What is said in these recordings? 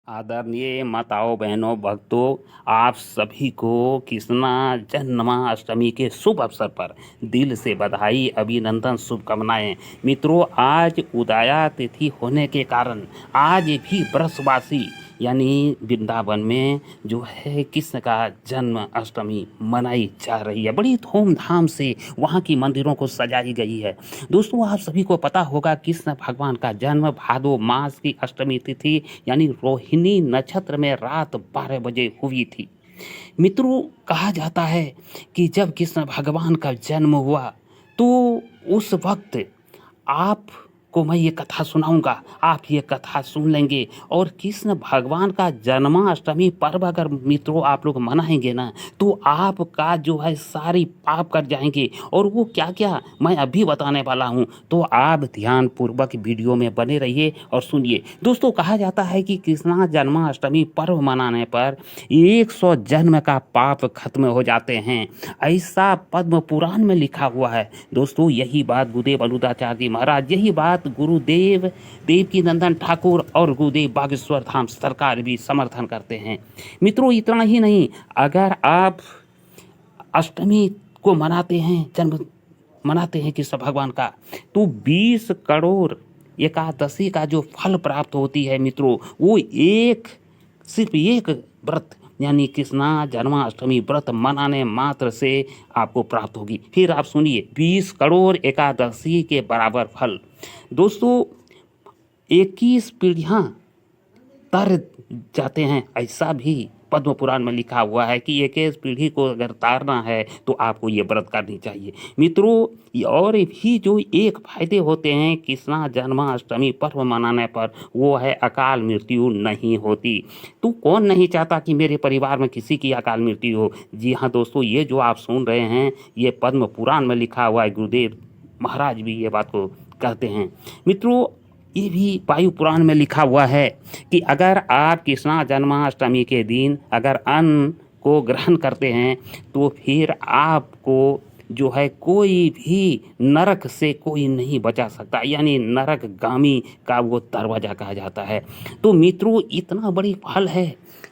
आदरणीय माताओं बहनों भक्तों, आप सभी को कृष्णा जन्माष्टमी के शुभ अवसर पर दिल से बधाई, अभिनंदन, शुभकामनाएं। मित्रों, आज उदया तिथि होने के कारण आज भी ब्रजवासी यानी वृंदावन में जो है कृष्ण का जन्म अष्टमी मनाई जा रही है। बड़ी धूमधाम से वहाँ की मंदिरों को सजाई गई है। दोस्तों, आप सभी को पता होगा कृष्ण भगवान का जन्म भादो मास की अष्टमी तिथि यानी रोहिणी नक्षत्र में रात 12 बजे हुई थी। मित्रों, कहा जाता है कि जब कृष्ण भगवान का जन्म हुआ तो उस वक्त आपको मैं ये कथा सुनाऊंगा, आप ये कथा सुन लेंगे। और कृष्ण भगवान का जन्माष्टमी पर्व अगर मित्रों आप लोग मनाएंगे ना तो आपका जो है सारी पाप कर जाएंगे। और वो क्या क्या मैं अभी बताने वाला हूँ, तो आप ध्यान पूर्वक वीडियो में बने रहिए और सुनिए। दोस्तों, कहा जाता है कि कृष्णा जन्माष्टमी पर्व मनाने पर 100 जन्म का पाप खत्म हो जाते हैं, ऐसा पद्म पुराण में लिखा हुआ है। दोस्तों, यही बात गुरुदेव अनुदाचार्य जी महाराज, यही बात गुरुदेव देवकी नंदन ठाकुर और गुरुदेव बागेश्वर धाम सरकार भी समर्थन करते हैं। मित्रों, इतना ही नहीं, अगर आप अष्टमी को मनाते हैं, जन्म मनाते हैं कृष्ण भगवान का, तो 20 करोड़ एकादशी का जो फल प्राप्त होती है मित्रों, वो सिर्फ एक व्रत यानी कृष्णा जन्माष्टमी व्रत मनाने मात्र से आपको प्राप्त होगी। फिर आप सुनिए, 20 करोड़ एकादशी के बराबर फल। दोस्तों, 21 पीढ़ियां तर जाते हैं, ऐसा भी पद्म पुराण में लिखा हुआ है कि 21 पीढ़ी को अगर तारना है तो आपको ये व्रत करनी चाहिए। मित्रों, और भी जो एक फायदे होते हैं कृष्णा जन्माष्टमी पर्व मनाने पर, वो है अकाल मृत्यु नहीं होती। तो कौन नहीं चाहता कि मेरे परिवार में किसी की अकाल मृत्यु हो। जी हाँ दोस्तों, ये जो आप सुन रहे हैं ये पद्म पुराण में लिखा हुआ है, गुरुदेव महाराज भी ये बात को कहते हैं। मित्रों, ये भी वायु पुराण में लिखा हुआ है कि अगर आप कृष्णा जन्माष्टमी के दिन अगर अन्न को ग्रहण करते हैं तो फिर आपको जो है कोई भी नरक से कोई नहीं बचा सकता, यानी नरकगामी का वो दरवाजा कहा जाता है। तो मित्रों, इतना बड़ी फल है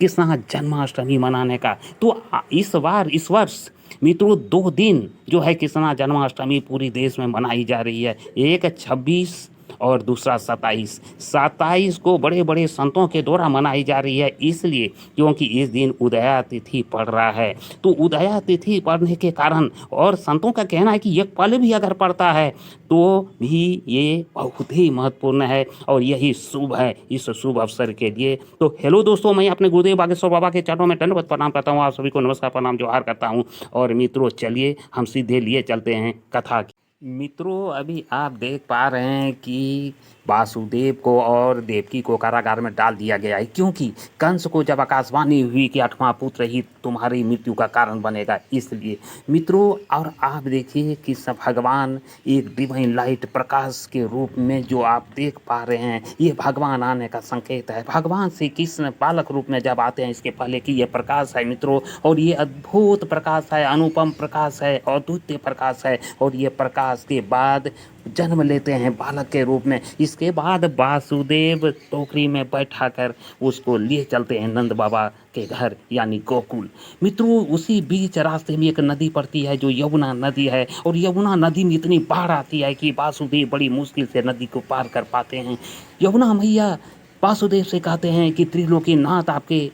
कृष्णा जन्माष्टमी मनाने का। तो इस वर्ष मित्रों 2 दिन जो है कृष्णा जन्माष्टमी पूरी देश में मनाई जा रही है। एक 26 और दूसरा 27 को बड़े बड़े संतों के द्वारा मनाई जा रही है, इसलिए क्योंकि इस दिन उदया तिथि पड़ रहा है। तो उदया तिथि पड़ने के कारण और संतों का कहना है कि ये पल भी अगर पड़ता है तो भी ये बहुत ही महत्वपूर्ण है और यही शुभ है इस शुभ अवसर के लिए। तो हेलो दोस्तों, मैं अपने गुरुदेव बागेश्वर बाबा के चरणों में दंडवत प्रणाम करता हूँ, आप सभी को नमस्कार प्रणाम जोहार करता हूँ। और मित्रों, चलिए हम सीधे लिए चलते हैं कथा की। मित्रों, अभी आप देख पा रहे हैं कि वासुदेव को और देवकी को कारागार में डाल दिया गया है, क्योंकि कंस को जब आकाशवाणी हुई कि 8वां पुत्र ही तुम्हारी मृत्यु का कारण बनेगा, इसलिए। मित्रों, और आप देखिए कि सब भगवान एक डिवाइन लाइट प्रकाश के रूप में जो आप देख पा रहे हैं, ये भगवान आने का संकेत है। भगवान श्री कृष्ण बालक रूप में जब आते हैं, इसके पहले कि ये प्रकाश है मित्रों, और ये अद्भुत प्रकाश है, अनुपम प्रकाश है, अद्वितीय प्रकाश है। और ये प्रकाश के बाद जन्म लेते हैं बालक के रूप में। इसके बाद वासुदेव टोकरी में बैठा कर उसको लिए चलते हैं नंद बाबा के घर यानी गोकुल। मित्रों, उसी बीच रास्ते में एक नदी पड़ती है जो यमुना नदी है, और यमुना नदी में इतनी बाढ़ आती है कि वासुदेव बड़ी मुश्किल से नदी को पार कर पाते हैं। यमुना मैया वासुदेव से कहते हैं कि त्रिलोकीनाथ आपके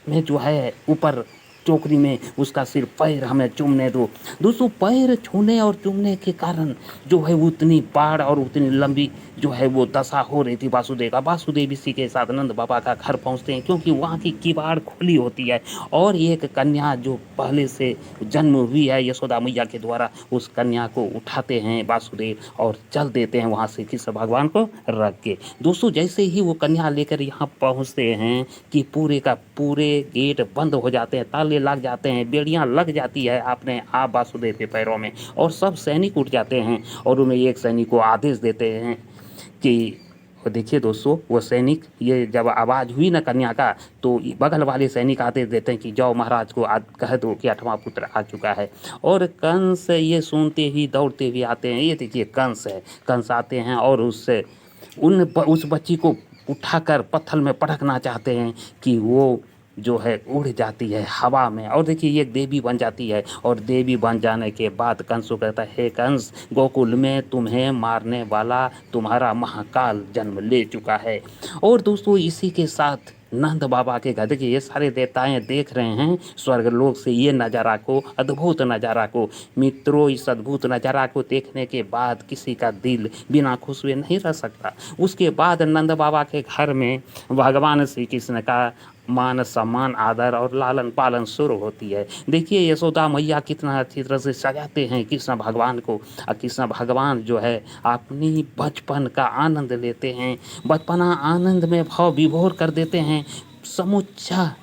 में जो है ऊपर टोकरी में उसका सिर्फ पैर हमें चूमने दो। दोस्तों, पैर छूने और चूमने के कारण जो है उतनी बाढ़ और उतनी लंबी जो है वो दशा हो रही थी वासुदेव का। वासुदेव इसी के साथ नंद बाबा का घर पहुंचते हैं, क्योंकि वहाँ की किवाड़ खुली होती है और एक कन्या जो पहले से जन्म हुई है यशोदा मैया के द्वारा, उस कन्या को उठाते हैं वासुदेव और चल देते हैं वहाँ से कृष्ण भगवान को रख के। दोस्तों, जैसे ही वो कन्या लेकर यहाँ पहुँचते हैं कि पूरे का पूरे गेट बंद हो जाते हैं, ताले लग जाते हैं, बेड़ियाँ लग जाती है अपने आप वासुदेव के पैरों में, और सब सैनिक उठ जाते हैं और उन्हें एक सैनिक को आदेश देते हैं कि देखिए दोस्तों, वो सैनिक ये जब आवाज़ हुई ना कन्या का, तो बगल वाले सैनिक आदेश देते हैं कि जाओ महाराज को कह दो कि 8वां पुत्र आ चुका है। और कंस ये सुनते ही दौड़ते हुए आते हैं। ये देखिए कंस है, कंस आते हैं और उस बच्ची को उठाकर पत्थर में पटकना चाहते हैं कि वो जो है उड़ जाती है हवा में, और देखिए ये देवी बन जाती है। और देवी बन जाने के बाद कंस को कहता है, हे कंस, गोकुल में तुम्हें मारने वाला तुम्हारा महाकाल जन्म ले चुका है। और दोस्तों इसी के साथ नंद बाबा के घर, देखिए ये सारे देवताएं देख रहे हैं स्वर्ग लोक से ये नज़ारा को, अद्भुत नज़ारा को। मित्रों इस अद्भुत नज़ारा को देखने के बाद किसी का दिल बिना खुश हुए नहीं रह सकता। उसके बाद नंद बाबा के घर में भगवान श्री कृष्ण का मान सम्मान आदर और लालन पालन शुरू होती है। देखिए यशोदा मैया कितना अच्छी तरह से सजाते हैं कृष्ण भगवान को, और कृष्ण भगवान जो है अपनी बचपन का आनंद लेते हैं, बचपना आनंद में भाव विभोर कर देते हैं समूचा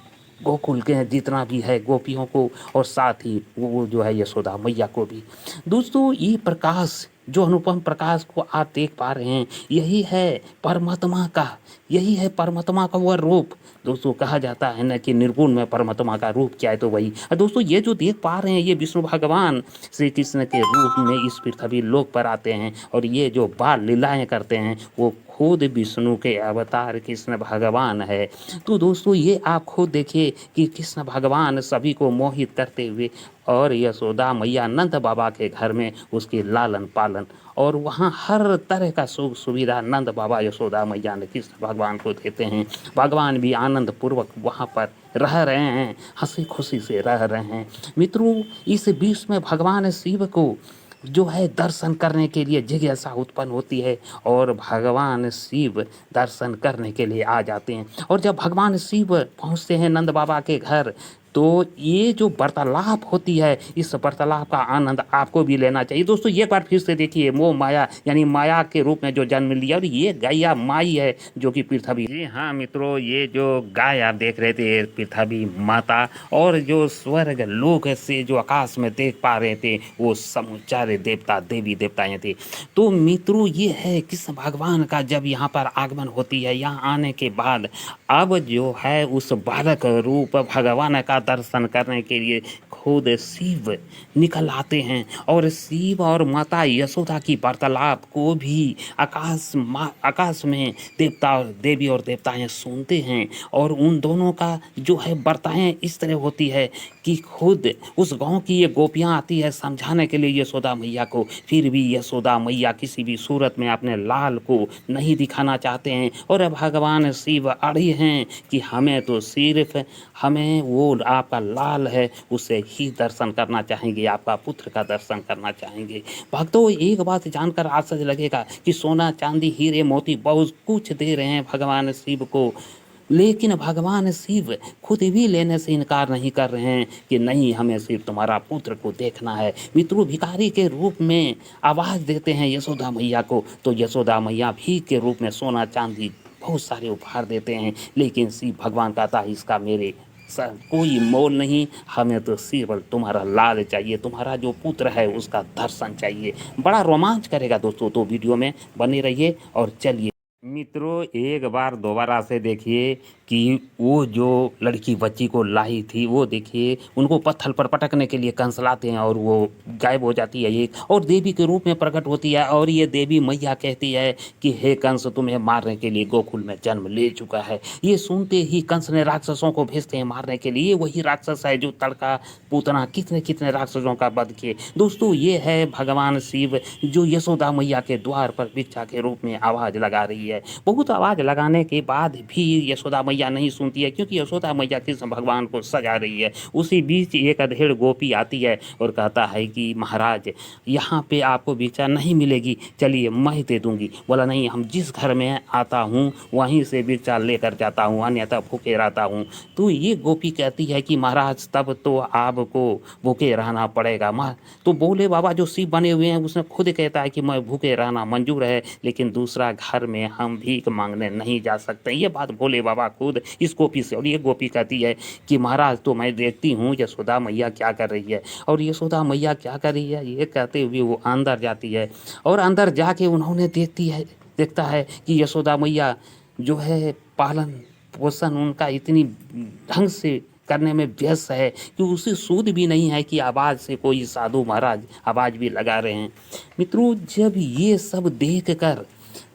गोकुल के जितना भी है गोपियों को, और साथ ही वो जो है यशोदा मैया को भी। दोस्तों ये प्रकाश, जो अनुपम प्रकाश को आप देख पा रहे हैं, यही है परमात्मा का, यही है परमात्मा का वह रूप। दोस्तों कहा जाता है ना कि निर्गुण में परमात्मा का रूप क्या है, तो वही। दोस्तों ये जो देख पा रहे हैं ये विष्णु भगवान श्री कृष्ण के रूप में इस पृथ्वी लोक पर आते हैं, और ये जो बाल लीलाएं करते हैं वो खुद विष्णु के अवतार कृष्ण भगवान है। तो दोस्तों ये आप खुद देखिए कि कृष्ण भगवान सभी को मोहित करते हुए, और यशोदा मैया नंद बाबा के घर में उसके लालन पालन, और वहाँ हर तरह का सुख सुविधा नंद बाबा यशोदा मैया ने कृष्ण भगवान को देते हैं। भगवान भी आनंद पूर्वक वहाँ पर रह रहे हैं, हंसी खुशी से रह रहे हैं। मित्रों इस बीच में भगवान शिव को जो है दर्शन करने के लिए जिज्ञासा उत्पन्न होती है, और भगवान शिव दर्शन करने के लिए आ जाते हैं। और जब भगवान शिव पहुंचते हैं नंद बाबा के घर, तो ये जो वार्तालाप होती है, इस वार्तालाप का आनंद आपको भी लेना चाहिए। दोस्तों एक बार फिर से देखिए, मोह माया यानी माया के रूप में जो जन्म लिया, और ये गैया माई है जो कि पृथ्वी। जी हाँ मित्रों, ये जो गाय आप देख रहे थे पृथ्वी माता, और जो स्वर्ग लोक से जो आकाश में देख पा रहे थे वो समुचारे देवता देवी देवताएं थे। तो मित्रों ये है कृष्ण भगवान का जब यहाँ पर आगमन होती है, यहाँ आने के बाद अब जो है उस बालक रूप भगवान का दर्शन करने के लिए खुद शिव निकल आते हैं, और शिव और माता यशोदा की वार्तालाप को भी आकाश में देवता और देवी और देवताएं सुनते हैं। और उन दोनों का जो है वार्ताएं इस तरह होती है कि खुद उस गांव की ये गोपियां आती है समझाने के लिए यशोदा मैया को, फिर भी यशोदा मैया किसी भी सूरत में अपने लाल को नहीं दिखाना चाहते हैं, और भगवान शिव अड़ी हैं कि हमें तो सिर्फ हमें वो आपका लाल है उसे ही दर्शन करना चाहेंगे, आपका पुत्र का दर्शन करना चाहेंगे। भक्तों एक बात जानकर आश्चर्य लगेगा कि सोना चांदी हीरे मोती बहुत कुछ दे रहे हैं भगवान शिव को, लेकिन भगवान शिव खुद भी लेने से इनकार नहीं कर रहे हैं कि नहीं, हमें सिर्फ तुम्हारा पुत्र को देखना है। मित्रों भिखारी के रूप में आवाज़ देते हैं यशोदा मैया को, तो यशोदा मैया भीख के रूप में सोना चांदी बहुत सारे उपहार देते हैं, लेकिन शिव भगवान कहता है इसका मेरे सर कोई मोल नहीं, हमें तो सिर्फ तुम्हारा लाल चाहिए, तुम्हारा जो पुत्र है उसका दर्शन चाहिए। बड़ा रोमांच करेगा दोस्तों, तो वीडियो में बने रहिए। और चलिए मित्रों एक बार दोबारा से देखिए कि वो जो लड़की बच्ची को लाई थी, वो देखिए उनको पत्थर पर पटकने के लिए कंस लाते हैं, और वो गायब हो जाती है एक, और देवी के रूप में प्रकट होती है। और ये देवी मैया कहती है कि हे कंस, तुम्हें मारने के लिए गोकुल में जन्म ले चुका है। ये सुनते ही कंस ने राक्षसों को भेजते हैं मारने के लिए। वही राक्षस है जो तड़का पूतना कितने कितने राक्षसों का वध किए। दोस्तों ये है भगवान शिव जो यशोदा मैया के द्वार पर भिक्षा के रूप में आवाज़ लगा रही है। बहुत आवाज़ लगाने के बाद भी यशोदा मैया नहीं सुनती है, क्योंकि यशोदा मैया कृष्ण भगवान को सजा रही है। उसी बीच एक अधेड़ गोपी आती है और कहता है कि महाराज यहाँ पे आपको भिक्षा नहीं मिलेगी, चलिए मैं दे दूंगी। बोला नहीं, हम जिस घर में आता हूँ वहीं से भिक्षा लेकर जाता हूँ, अन्यथा भूखे रहता हूँ। तो ये गोपी कहती है कि महाराज तब तो आपको भूखे रहना पड़ेगा। तो बोले बाबा जो शिव बने हुए हैं उसने खुद कहता है कि मैं भूखे रहना मंजूर है, लेकिन दूसरा घर में हम भीख मांगने नहीं जा सकते। ये बात भोले बाबा खुद इस गोपी से, और ये गोपी कहती है कि महाराज तो मैं देखती हूँ यशोदा मैया क्या कर रही है। और यशोदा मैया क्या कर रही है ये कहते हुए वो अंदर जाती है, और अंदर जाके उन्होंने देखता है कि यशोदा मैया जो है पालन पोषण उनका इतनी ढंग से करने में व्यस्त है कि उसे सूद भी नहीं है कि आवाज़ से कोई साधु महाराज आवाज़ भी लगा रहे हैं। मित्रों जब ये सब देख कर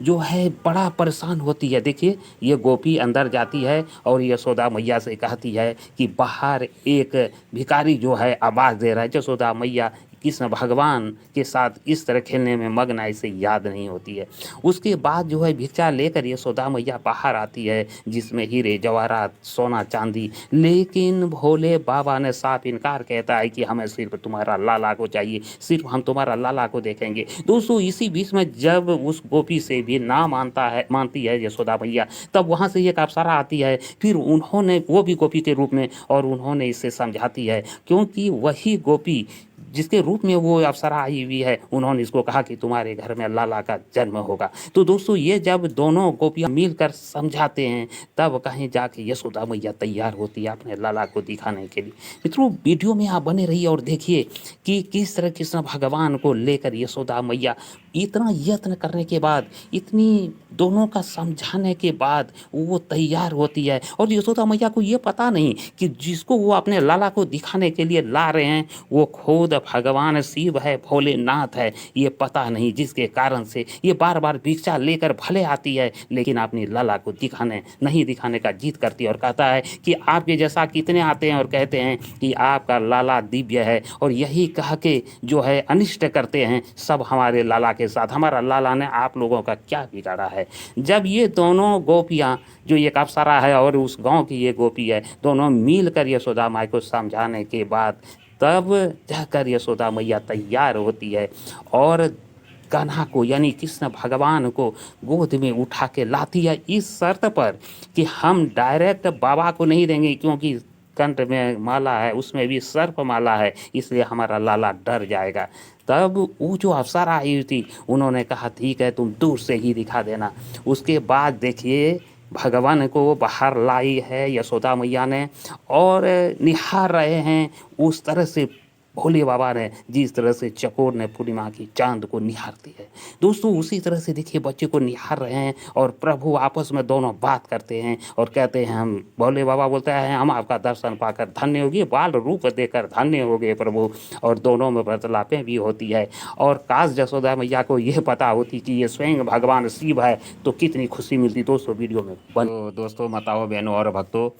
जो है बड़ा परेशान होती है। देखिए ये गोपी अंदर जाती है और यशोदा मैया से कहती है कि बाहर एक भिखारी जो है आवाज़ दे रहा है। यशोदा मैया कृष्ण भगवान के साथ इस तरह खेलने में मग्न है, इसे याद नहीं होती है। उसके बाद जो है भिक्षा लेकर यशोदा मैया बाहर आती है, जिसमें हीरे जवाहरात सोना चांदी, लेकिन भोले बाबा ने साफ इनकार कहता है कि हमें सिर्फ तुम्हारा लाला को चाहिए, सिर्फ हम तुम्हारा लाला को देखेंगे। दोस्तों इसी बीच में जब उस गोपी से भी ना मानती है यशोदा मैया, तब वहाँ से एक अप्सरा आती है। फिर उन्होंने, वो भी गोपी के रूप में, और उन्होंने इसे समझाती है, क्योंकि वही गोपी जिसके रूप में वो अप्सरा आई हुई है, उन्होंने इसको कहा कि तुम्हारे घर में लाला का जन्म होगा। तो दोस्तों ये जब दोनों गोपियां मिलकर समझाते हैं, तब कहीं जाके यशोदा मैया तैयार होती है अपने लाला को दिखाने के लिए। मित्रों वीडियो में आप बने रहिए और देखिए कि किस तरह कृष्ण भगवान को लेकर यशोदा मैया इतना यत्न करने के बाद, इतनी दोनों का समझाने के बाद वो तैयार होती है। और यशोदा मैया को ये पता नहीं कि जिसको वो अपने लाला को दिखाने के लिए ला रहे हैं वो खुद भगवान शिव है, भोलेनाथ है, ये पता नहीं, जिसके कारण से ये बार बार भिक्षा लेकर भले आती है, लेकिन अपनी लाला को नहीं दिखाने का जिद करती है और कहता है कि आपके जैसा कितने आते हैं और कहते हैं कि आपका लाला दिव्य है, और यही कह के जो है अनिष्ट करते हैं सब हमारे लाला के साथ। हमारा लाला ने आप लोगों का क्या बिगाड़ा है। जब ये दोनों गोपियाँ, जो एक अप्सरा है और उस गांव की ये गोपी है, दोनों मिलकर यशोदा माई को समझाने के बाद तब जाकर यशोदा मैया तैयार होती है और कान्हा को यानी कृष्ण भगवान को गोद में उठा के लाती है, इस शर्त पर कि हम डायरेक्ट बाबा को नहीं देंगे, क्योंकि कंठ में माला है, उसमें भी सर्प माला है, इसलिए हमारा लाला डर जाएगा। तब वो जो अप्सरा आई हुई थी, उन्होंने कहा ठीक है तुम दूर से ही दिखा देना। उसके बाद देखिए भगवान को बाहर लाई है यशोदा मैया ने और निहार रहे हैं उस तरह से भोले बाबा ने, जिस तरह से चकोर ने पूर्णिमा की चांद को निहारती है। दोस्तों उसी तरह से देखिए बच्चे को निहार रहे हैं और प्रभु आपस में दोनों बात करते हैं और कहते हैं, हम भोले बाबा बोलते हैं हम आपका दर्शन पाकर धन्य हो गए, बाल रूप देकर धन्य हो गए प्रभु। और दोनों में वार्तालापें भी होती है। और काश यशोदा मैया को यह पता होती कि ये स्वयं भगवान शिव है तो कितनी खुशी मिलती। दोस्तों वीडियो में दोस्तों माताओं बहनों और भक्तों,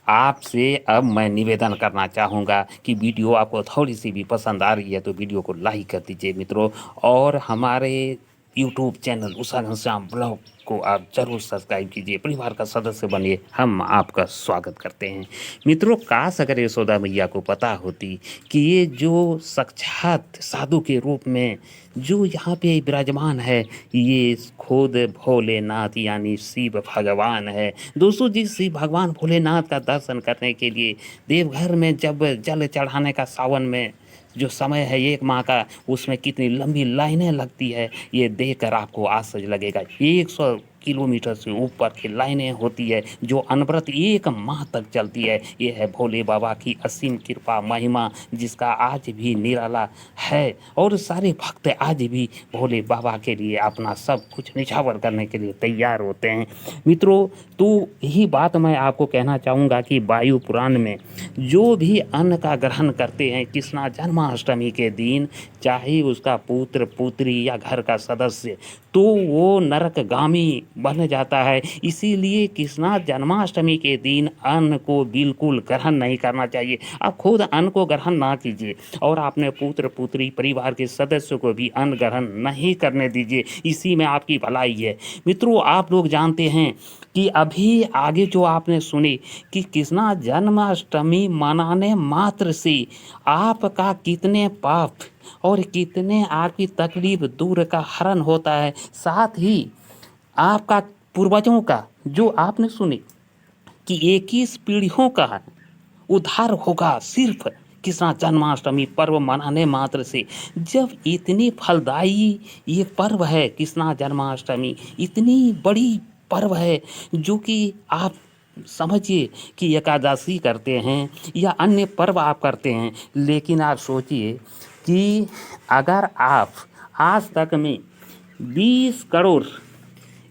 आपसे अब मैं निवेदन करना चाहूँगा कि वीडियो आपको थोड़ी सी भी पसंद आ रही है तो वीडियो को लाइक कर दीजिए मित्रों, और हमारे YouTube channel Usha Ghanshyam blog को आप जरूर सब्सक्राइब कीजिए, परिवार का सदस्य बनिए, हम आपका स्वागत करते हैं। मित्रों काश अगर यशोदा मैया को पता होती कि ये जो साक्षात साधु के रूप में जो यहाँ पे विराजमान है ये खुद भोलेनाथ यानी शिव भगवान है। दोस्तों जिस शिव भगवान भोलेनाथ का दर्शन करने के लिए देवघर में जब जल चढ़ाने का सावन में जो समय है 1 माह का, उसमें कितनी लंबी लाइनें लगती है ये देखकर आपको आश्चर्य लगेगा। 100 किलोमीटर से ऊपर की लाइनें होती है जो अनवरत 1 माह तक चलती है। ये है भोले बाबा की असीम कृपा महिमा, जिसका आज भी निराला है और सारे भक्त आज भी भोले बाबा के लिए अपना सब कुछ निछावर करने के लिए तैयार होते हैं। मित्रों तो यही बात मैं आपको कहना चाहूँगा कि वायु पुराण में जो भी अन्न का ग्रहण करते हैं कृष्णा जन्माष्टमी के दिन, चाहे उसका पुत्र पुत्री या घर का सदस्य, तो वो नरकगामी बन जाता है। इसीलिए कृष्णा जन्माष्टमी के दिन अन्न को बिल्कुल ग्रहण नहीं करना चाहिए। आप खुद अन्न को ग्रहण ना कीजिए और अपने पुत्र पुत्री परिवार के सदस्यों को भी अन्न ग्रहण नहीं करने दीजिए, इसी में आपकी भलाई है। मित्रों आप लोग जानते हैं कि अभी आगे जो आपने सुनी कि कृष्णा जन्माष्टमी मनाने मात्र से आपका कितने पाप और कितने आपकी तकलीफ दूर का हरण होता है, साथ ही आपका पूर्वजों का जो आपने सुनी कि 21 पीढ़ियों का उद्धार होगा सिर्फ कृष्णा जन्माष्टमी पर्व मनाने मात्र से। जब इतनी फलदायी ये पर्व है कृष्णा जन्माष्टमी, इतनी बड़ी पर्व है जो कि आप समझिए कि एकादशी करते हैं या अन्य पर्व आप करते हैं, लेकिन आप सोचिए कि अगर आप आज तक में 20 करोड़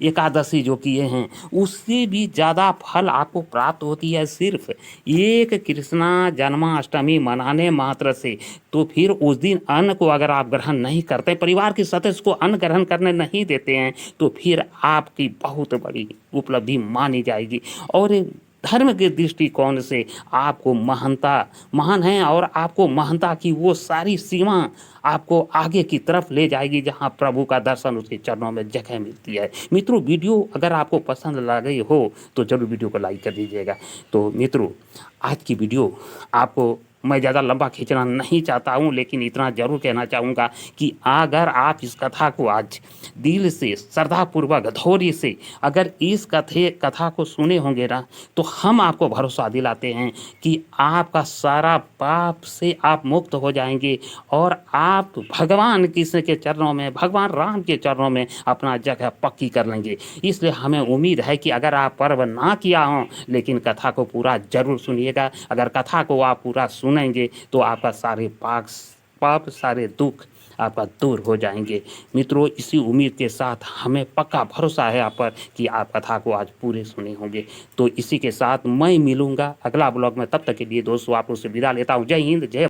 एकादशी जो किए हैं उससे भी ज़्यादा फल आपको प्राप्त होती है सिर्फ एक कृष्णा जन्माष्टमी मनाने मात्र से। तो फिर उस दिन अन्न को अगर आप ग्रहण नहीं करते, परिवार के सदस्य को अन्न ग्रहण करने नहीं देते हैं, तो फिर आपकी बहुत बड़ी उपलब्धि मानी जाएगी। और धर्म के दृष्टिकोण से आपको महान है और आपको महानता की वो सारी सीमा आपको आगे की तरफ ले जाएगी जहां प्रभु का दर्शन उसके चरणों में जगह मिलती है। मित्रों, वीडियो अगर आपको पसंद लगे हो तो जरूर वीडियो को लाइक कर दीजिएगा। तो मित्रों, आज की वीडियो आपको मैं ज़्यादा लंबा खींचना नहीं चाहता हूँ, लेकिन इतना ज़रूर कहना चाहूँगा कि अगर आप इस कथा को आज दिल से श्रद्धापूर्वक धैर्य से अगर इस कथा को सुने होंगे ना, तो हम आपको भरोसा दिलाते हैं कि आपका सारा पाप से आप मुक्त हो जाएंगे और आप भगवान कृष्ण के चरणों में, भगवान राम के चरणों में अपना जगह पक्की कर लेंगे। इसलिए हमें उम्मीद है कि अगर आप पर्व ना किया हो, लेकिन कथा को पूरा जरूर सुनिएगा। अगर कथा को आप पूरा सुनेंगे तो आपका सारे पाप सारे दुख आपका दूर हो जाएंगे। मित्रों, इसी उम्मीद के साथ हमें पक्का भरोसा है आप पर कि आप कथा को आज पूरे सुने होंगे। तो इसी के साथ मैं मिलूंगा अगला ब्लॉग में। तब तक के लिए दोस्तों, आप लोग से विदा लेता हूँ। जय हिंद, जय